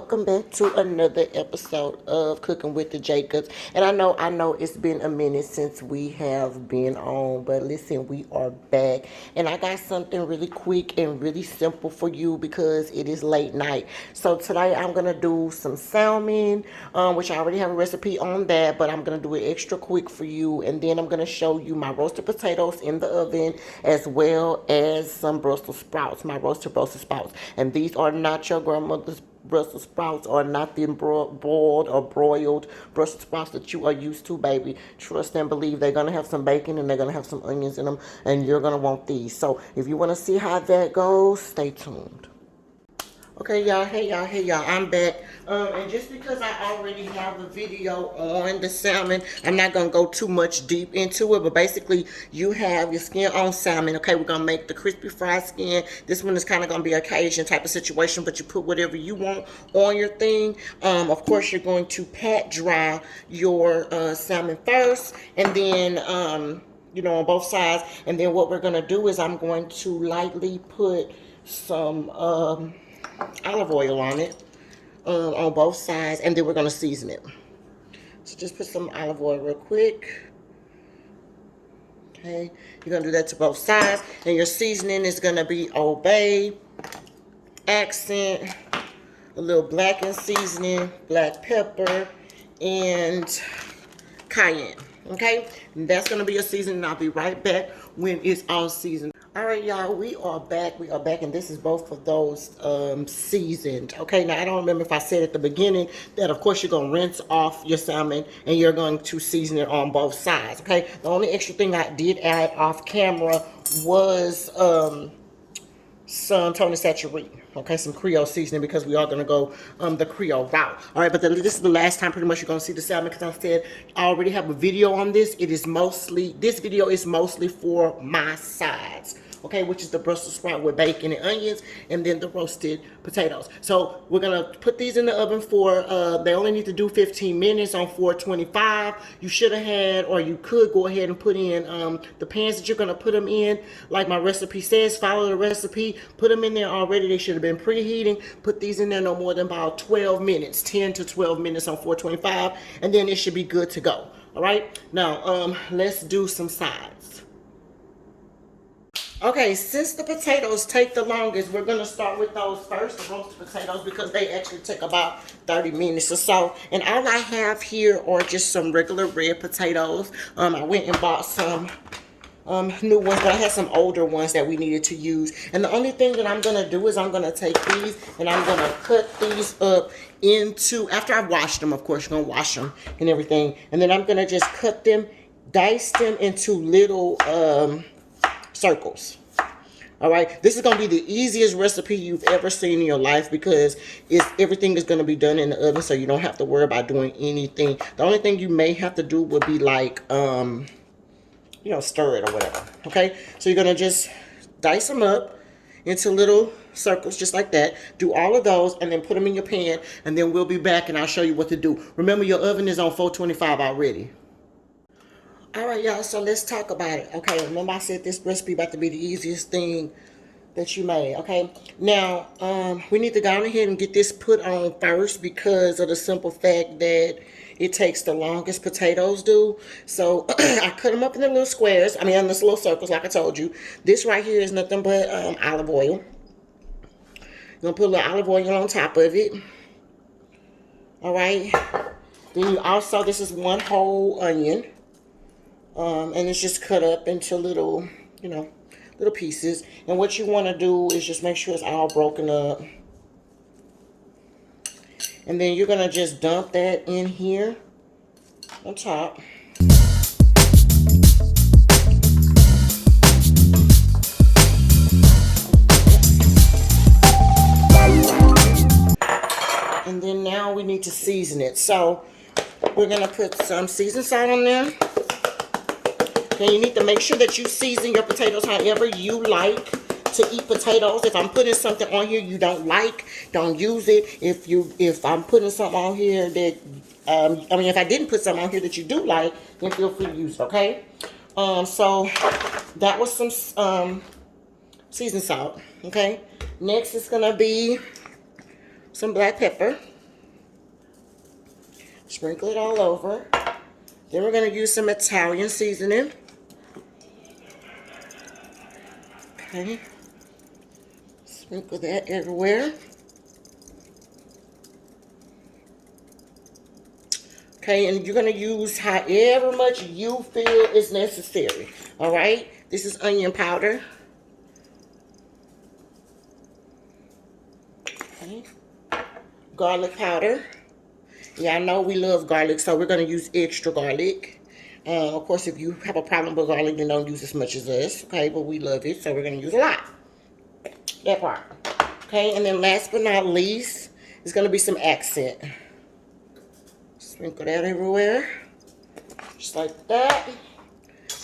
welcome back to another episode of Cooking with the Jacobs. And I know it's been a minute since we have been on, but listen, we are back. And I got something really quick and really simple for you because it is late night. So today I'm gonna do some salmon, which I already have a recipe on that, but I'm gonna do it extra quick for you. And then I'm gonna show you my roasted potatoes in the oven, as well as some Brussels sprouts, my roasted Brussels sprouts. And these are not your grandmother's Brussels sprouts, or not the boiled or broiled Brussels sprouts that you are used to, baby. Trust and believe they're going to have some bacon and they're going to have some onions in them, and you're going to want these. So if you want to see how that goes, stay tuned. Okay, y'all, hey y'all, I'm back. And just because I already have a video on the salmon, I'm not gonna go too much deep into it, but basically you have your skin on salmon. Okay, we're gonna make the crispy fried skin. This one is kind of gonna be a Cajun type of situation, but you put whatever you want on your thing. Of course, you're going to pat dry your salmon first, and then on both sides. And then what we're gonna do is I'm going to lightly put some olive oil on it, on both sides, and then we're going to season it. So just put some olive oil real quick. Okay, you're going to do that to both sides, and your seasoning is going to be Old Bay, accent, a little blackened seasoning, black pepper, and cayenne. Okay, and that's going to be your seasoning. I'll be right back when it's all seasoned. All right, y'all, we are back, and this is both of those seasoned. Okay, now I don't remember if I said at the beginning that of course you're going to rinse off your salmon and you're going to season it on both sides. Okay, the only extra thing I did add off camera was some Tony Satchery, okay, some Creole seasoning, because we are going to go the Creole route. All right, but this is the last time pretty much you're going to see the salmon, because I said I already have a video on this. This video is mostly for my sides, okay, which is the Brussels sprout with bacon and onions, and then the roasted potatoes. So we're going to put these in the oven for, they only need to do 15 minutes on 425. You should have had, or you could go ahead and put in the pans that you're going to put them in. Like my recipe says, follow the recipe, put them in there already. They should have been preheating. Put these in there no more than about 12 minutes, 10 to 12 minutes on 425, and then it should be good to go. All right, now let's do some sides. Okay, since the potatoes take the longest, we're going to start with those first, the roasted potatoes, because they actually take about 30 minutes or so. And all I have here are just some regular red potatoes. I went and bought some new ones, but I had some older ones that we needed to use. And the only thing that I'm going to do is I'm going to take these and I'm going to cut these up into, after I've washed them, of course, you're going to wash them and everything. And then I'm going to just cut them, dice them into little circles. All right, this is going to be the easiest recipe you've ever seen in your life, because everything is going to be done in the oven, so you don't have to worry about doing anything. The only thing you may have to do would be like stir it or whatever. Okay, so you're going to just dice them up into little circles just like that. Do all of those and then put them in your pan, and then we'll be back and I'll show you what to do. Remember, your oven is on 425 already. All right, y'all, so let's talk about it. Okay, remember I said this recipe about to be the easiest thing that you made. Okay, now we need to go ahead and get this put on first, because of the simple fact that it takes the longest, potatoes do. So I cut them up in the little squares, in this little circles like I told you. This right here is nothing but olive oil. You're gonna put a little olive oil on top of it. All right, then you also, this is one whole onion. And it's just cut up into little, little pieces. And what you want to do is just make sure it's all broken up. And then you're going to just dump that in here on top. And then now we need to season it. So we're going to put some seasoned salt on there. Okay, you need to make sure that you season your potatoes however you like to eat potatoes. If I'm putting something on here you don't like, don't use it. If I'm putting something on here that, if I didn't put something on here that you do like, then feel free to use it, okay? So that was some seasoned salt, okay? Next is gonna be some black pepper. Sprinkle it all over. Then we're going to use some Italian seasoning. Okay. Sprinkle that everywhere. Okay, and you're going to use however much you feel is necessary. All right? This is onion powder. Okay. Garlic powder. Yeah, I know we love garlic, so we're going to use extra garlic. Of course, if you have a problem with garlic, then don't use as much as us. Okay, but we love it, so we're going to use a lot. That part. Okay, and then last but not least, is going to be some accent. Sprinkle that everywhere. Just like that.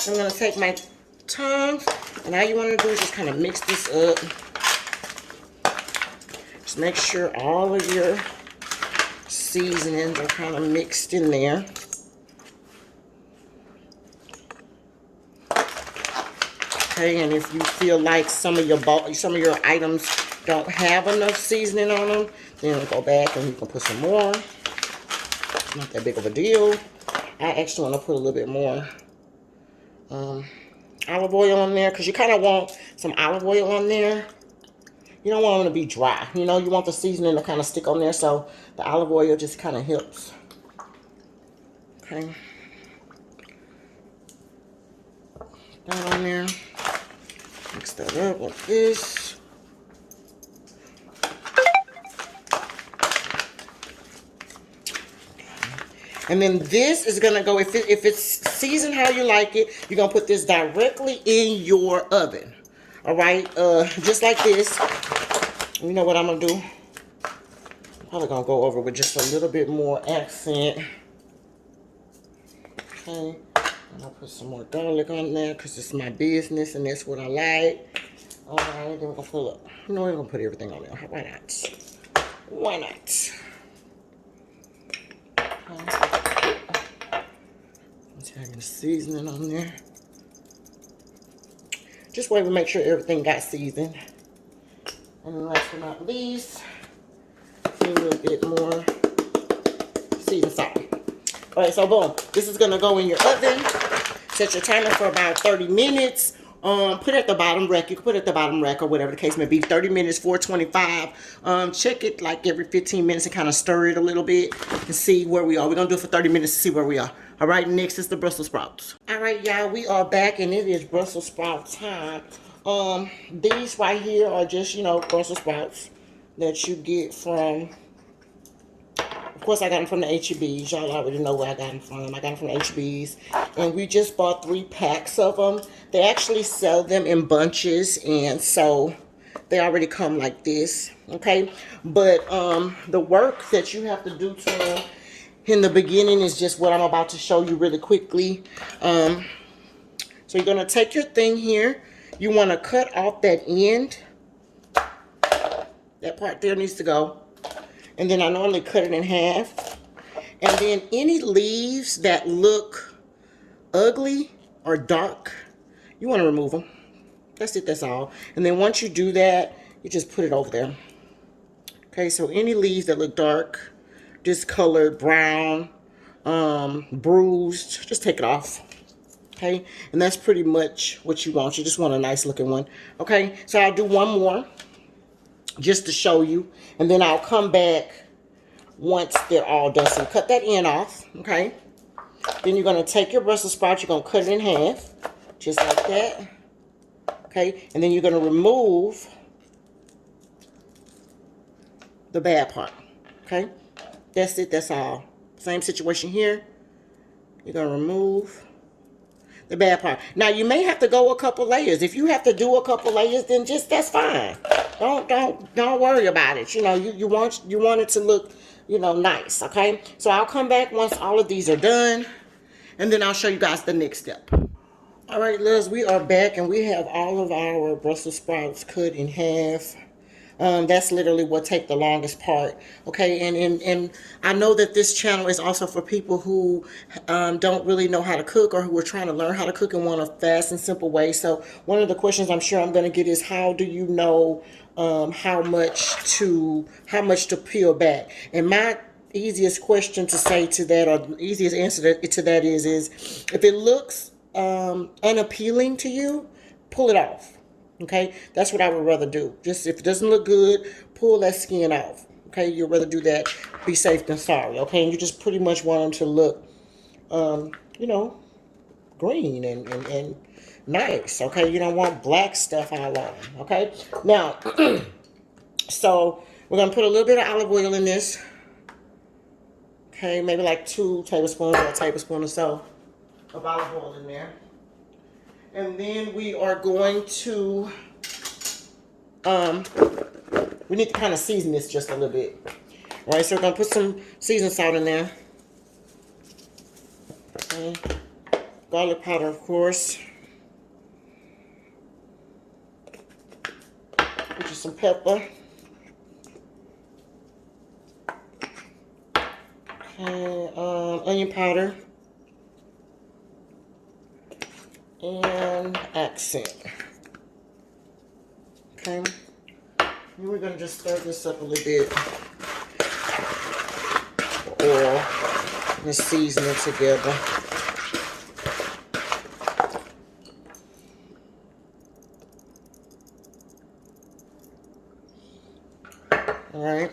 I'm going to take my tongs, and all you want to do is just kind of mix this up. Just make sure all of your seasonings are kind of mixed in there. Okay, and if you feel like some of your items don't have enough seasoning on them, then go back and you can put some more. Not that big of a deal. I actually want to put a little bit more olive oil on there, because you kind of want some olive oil on there. You don't want them to be dry. You know, you want the seasoning to kind of stick on there, so the olive oil just kind of helps. Okay. That on there. Mix that up like this. And then this is going to go, if it's seasoned how you like it, you're going to put this directly in your oven. All right? Just like this. You know what I'm going to do? I'm probably going to go over with just a little bit more accent. Okay. And I'll put some more garlic on there because it's my business and that's what I like. All right. Then we're going to pull up. You know, we're going to put everything on there. Why not? Why not? Italian seasoning on there. Just wait to make sure everything got seasoned. And then last but not least, a little bit more seasoned salt. Alright, so boom. This is going to go in your oven. Set your timer for about 30 minutes. Put it at the bottom rack. You can put it at the bottom rack or whatever the case may be. 30 minutes, 425. Check it like every 15 minutes and kind of stir it a little bit and see where we are. We're going to do it for 30 minutes to see where we are. All right, next is the Brussels sprouts. All right, y'all, we are back and it is Brussels sprout time. These right here are just, you know, Brussels sprouts that you get from, of course, I got them from the H-E-B's. Y'all already know where I got them from. I got them from the H-E-B's. And we just bought 3 packs of them. They actually sell them in bunches, and so they already come like this, okay? But the work that you have to do to them in the beginning is just what I'm about to show you really quickly. So you're going to take your thing here. You want to cut off that end. That part there needs to go. And then I normally cut it in half. And then any leaves that look ugly or dark, you want to remove them. That's it, that's all. And then once you do that, you just put it over there. Okay, so any leaves that look dark, discolored, brown, bruised, just take it off. Okay, and that's pretty much what you want. You just want a nice looking one. Okay, so I'll do one more just to show you, and then I'll come back once they're all done. So cut that end off, okay? Then you're going to take your Brussels sprout, you're going to cut it in half, just like that, okay? And then you're going to remove the bad part, okay? That's it, that's all. Same situation here. You're going to remove the bad part. Now, you may have to go a couple layers. If you have to do a couple layers, then just, that's fine. Don't worry about it. You know, you want it to look, you know, nice, okay? So I'll come back once all of these are done, and then I'll show you guys the next step. All right, Liz, we are back, and we have all of our Brussels sprouts cut in half. That's literally what take the longest part. Okay, and I know that this channel is also for people who don't really know how to cook, or who are trying to learn how to cook and want a fast and simple way. So one of the questions I'm sure I'm going to get is, how do you know how much to peel back? And my easiest question to say to that, or the easiest answer to that is if it looks unappealing to you, pull it off. Okay, that's what I would rather do. Just if it doesn't look good, pull that skin off. Okay, you'd rather do that. Be safe than sorry. Okay, and you just pretty much want them to look, you know, green and nice. Okay, you don't want black stuff all on them. Okay, now, so we're gonna put a little bit of olive oil in this. Okay, maybe like 2 tablespoons or a tablespoon or so of olive oil in there. And then we are going to, we need to kind of season this just a little bit. All right, so we're going to put some seasoning salt in there. Okay. Garlic powder, of course. Put you some pepper. Okay, onion powder. And accent. Okay. And we're going to just stir this up a little bit. Oil. And season it together. Alright.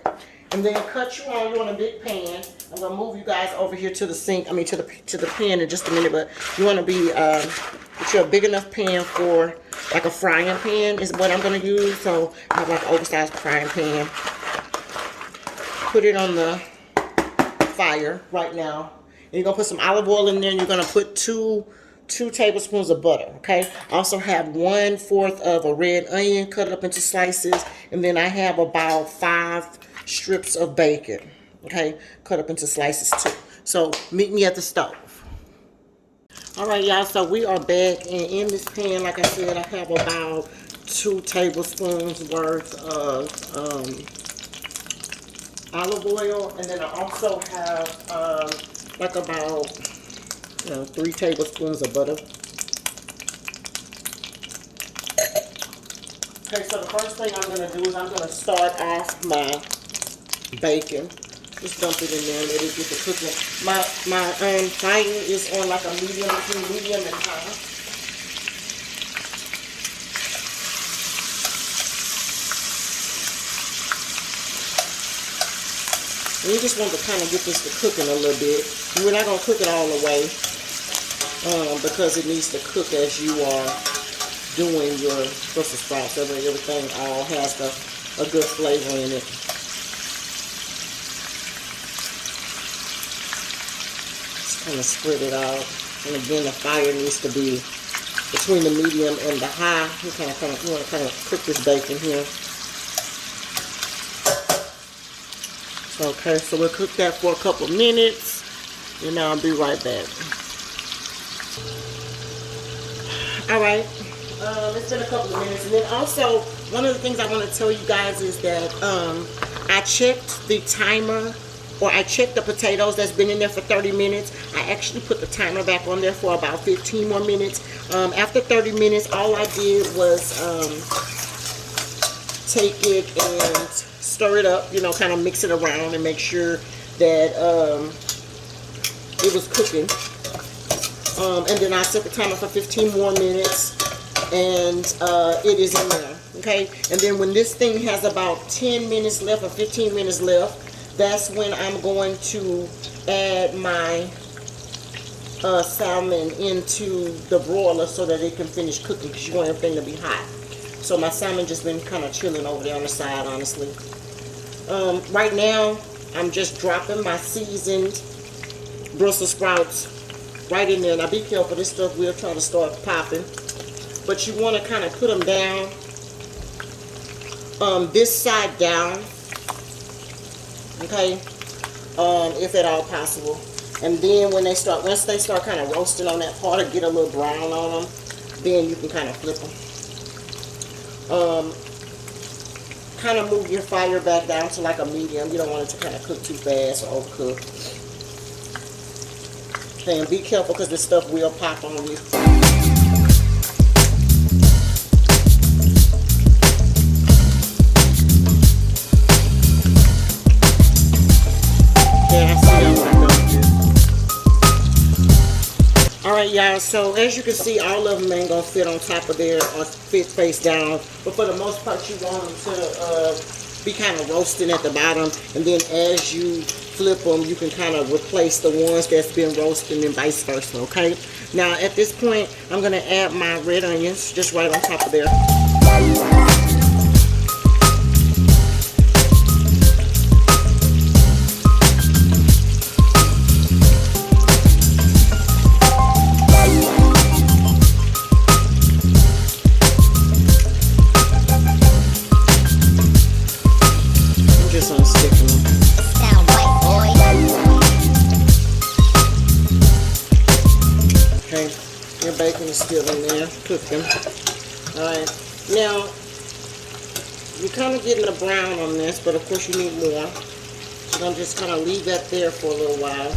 And then cut you on a big pan. I'm gonna move you guys over here to the sink. I mean to the pan in just a minute, but you wanna be get you a big enough pan for like a frying pan is what I'm gonna use. So I have like an oversized frying pan. Put it on the fire right now. And you're gonna put some olive oil in there, and you're gonna put two tablespoons of butter. Okay. I also have 1/4 of a red onion cut up into slices, and then I have about 5 strips of bacon. Okay, cut up into slices too. So meet me at the stove. All right, y'all. So we are back, and in this pan, like I said, I have about 2 tablespoons worth of olive oil, and then I also have like about 3 tablespoons of butter. Okay, so the first thing I'm going to do is I'm going to start off my bacon. Just dump it in there and let it get to cooking. My fire is on like a medium, between medium and high. And you just want to kind of get this to cooking a little bit. We're not going to cook it all the way because it needs to cook as you are doing your Brussels sprouts. So that everything all has a good flavor in it. Kind of spread it out, and again the fire needs to be between the medium and the high. You want to kind of cook this bacon here. Okay, so we'll cook that for a couple minutes, and I'll be right back. All right, it's been a couple of minutes, and then also one of the things I want to tell you guys is that I checked the timer. Or I checked the potatoes that's been in there for 30 minutes. I actually put the timer back on there for about 15 more minutes. After 30 minutes, all I did was take it and stir it up, kind of mix it around and make sure that it was cooking. And then I set the timer for 15 more minutes, and it is in there, okay? And then when this thing has about 10 minutes left or 15 minutes left, that's when I'm going to add my salmon into the broiler so that it can finish cooking, because you want everything to be hot. So my salmon just been kind of chilling over there on the side, honestly. Right now, I'm just dropping my seasoned Brussels sprouts right in there. Now be careful, this stuff will try to start popping. But you want to kind of put them down, this side down. Okay, if at all possible. And then once they start kind of roasting on that part or get a little brown on them, then you can kind of flip them. Kind of move your fire back down to like a medium. You don't want it to kind of cook too fast or overcook. Okay, and be careful because this stuff will pop on you. Alright, y'all, so as you can see, all of them ain't gonna fit on top of there or fit face down. But for the most part, you want them to be kind of roasting at the bottom. And then as you flip them, you can kind of replace the ones that's been roasting and vice versa, okay? Now, at this point, I'm gonna add my red onions just right on top of there. Bacon is still in there, cooking. Alright, now you're kind of getting a brown on this, but of course you need more. So I'm just kind of leave that there for a little while.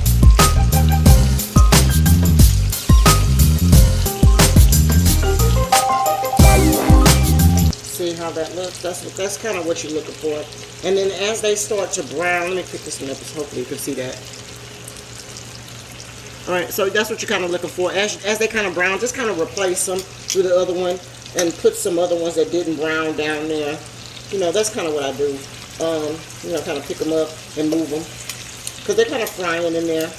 See how that looks? That's kind of what you're looking for. And then as they start to brown, let me pick this one up so hopefully you can see that. Alright, so that's what you're kind of looking for. As they kind of brown, just kind of replace them with the other one and put some other ones that didn't brown down there. You know, that's kind of what I do. You know, kind of pick them up and move them because they're kind of frying in there.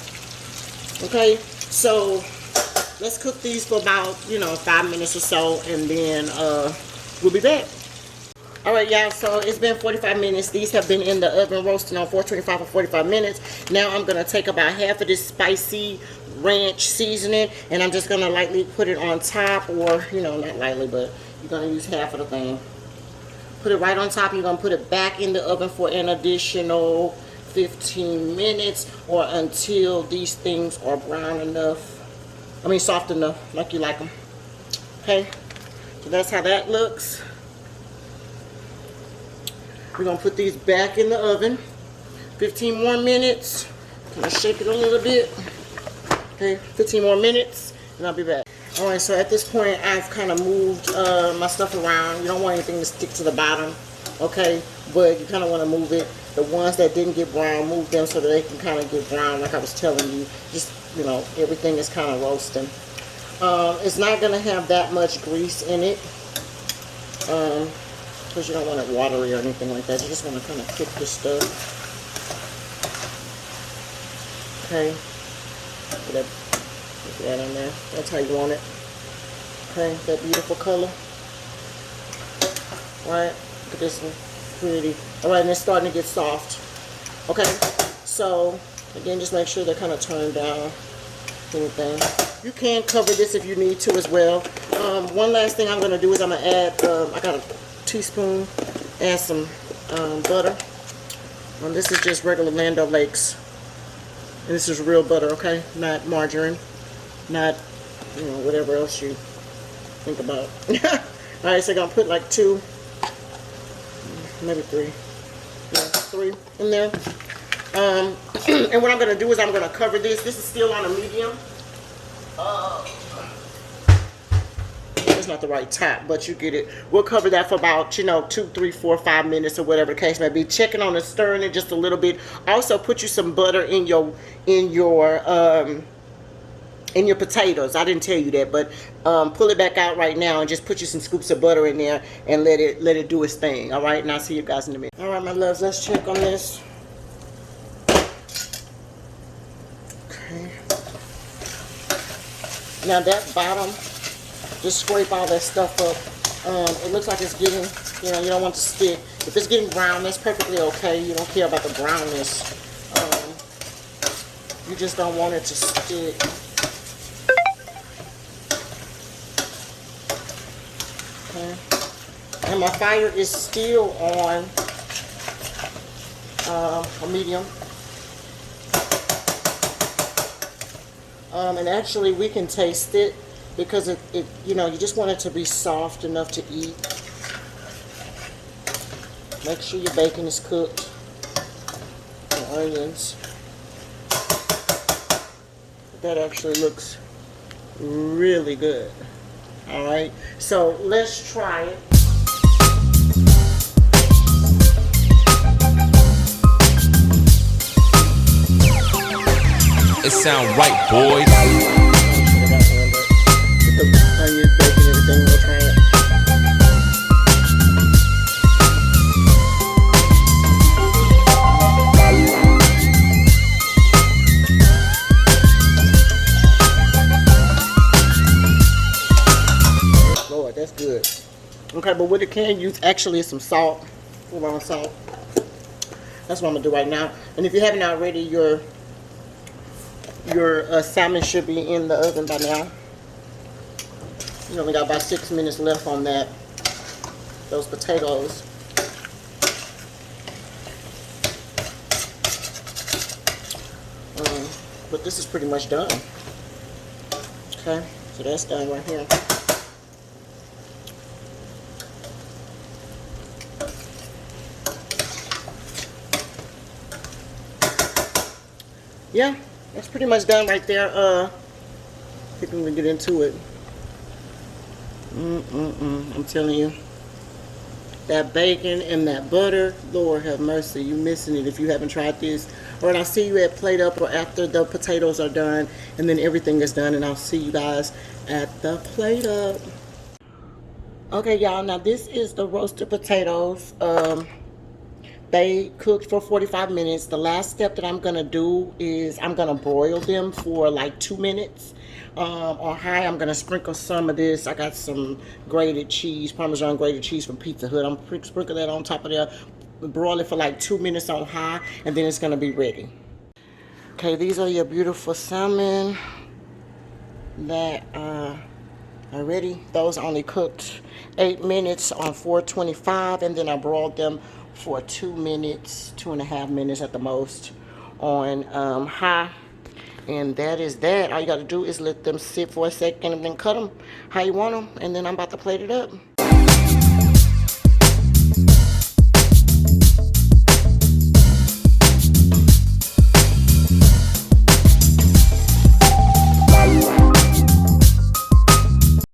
Okay, so let's cook these for about, 5 minutes or so, and then we'll be back. Alright, y'all, so it's been 45 minutes. These have been in the oven roasting on 425 for 45 minutes. Now I'm going to take about half of this spicy ranch seasoning, and I'm just going to lightly put it on top, or, not lightly, but you're going to use half of the thing. Put it right on top. You're going to put it back in the oven for an additional 15 minutes, or until these things are brown enough. Soft enough, like you like them. Okay, so that's how that looks. We're going to put these back in the oven. 15 more minutes. I'm going to shake it a little bit. Okay, 15 more minutes, and I'll be back. Alright, so at this point, I've kind of moved my stuff around. You don't want anything to stick to the bottom, okay? But you kind of want to move it. The ones that didn't get brown, move them so that they can kind of get brown, like I was telling you. Just, everything is kind of roasting. It's not going to have that much grease in it. Because you don't want it watery or anything like that. You just want to kind of cook this stuff. Okay. Put that in there. That's how you want it. Okay, that beautiful color. Alright, look at this one. Pretty. Alright, and it's starting to get soft. Okay, so again, just make sure they're kind of turned down. Anything. You can cover this if you need to as well. One last thing I'm going to do is I'm going to add, I got a teaspoon, add some butter. This is just regular Land O'Lakes, and this is real butter, okay? Not margarine, not whatever else you think about. All right, so I'm gonna put like 2, maybe 3, yeah, 3 in there. And what I'm gonna do is I'm gonna cover this. This is still on a medium. It's not the right top, but you get it. We'll cover that for about 2, 3, 4, 5 minutes or whatever the case may be. Checking on it, stirring it just a little bit. Also put you some butter in your potatoes. I didn't tell you that, but pull it back out right now and just put you some scoops of butter in there and let it do its thing. All right, and I'll see you guys in a minute. All right, my loves, let's check on this. Okay. Now that bottom, just scrape all that stuff up. It looks like it's getting, you don't want it to stick. If it's getting brown, that's perfectly okay. You don't care about the brownness. You just don't want it to stick. Okay. And my fire is still on a medium. And actually we can taste it, because it you just want it to be soft enough to eat. Make sure your bacon is cooked, the onions. That actually looks really good. All right, so let's try it. It sound right, boys. Okay, but what it can use actually is some salt, full on salt. That's what I'm gonna do right now. And if you haven't already, your salmon should be in the oven by now. You only got about 6 minutes left on those potatoes. But this is pretty much done. Okay, so that's done right here. Yeah, that's pretty much done right there. I think I'm gonna get into it. I'm telling you, that bacon and that butter, Lord have mercy, you missing it if you haven't tried this. Alright, I'll see you at plate up or after the potatoes are done and then everything is done, and I'll see you guys at the plate up. Okay, y'all, now this is the roasted potatoes. They cooked for 45 minutes. The last step that I'm gonna do is I'm gonna broil them for like 2 minutes. On high, I'm gonna sprinkle some of this. I got some grated cheese, Parmesan grated cheese from Pizza Hut. I'm gonna sprinkle that on top of there. Broil it for like 2 minutes on high, and then it's gonna be ready. Okay, these are your beautiful salmon that are ready. Those only cooked 8 minutes on 425, and then I broiled them for 2 minutes, 2.5 minutes at the most on high. And that is that. All you got to do is let them sit for a second and then cut them how you want them. And then I'm about to plate it up.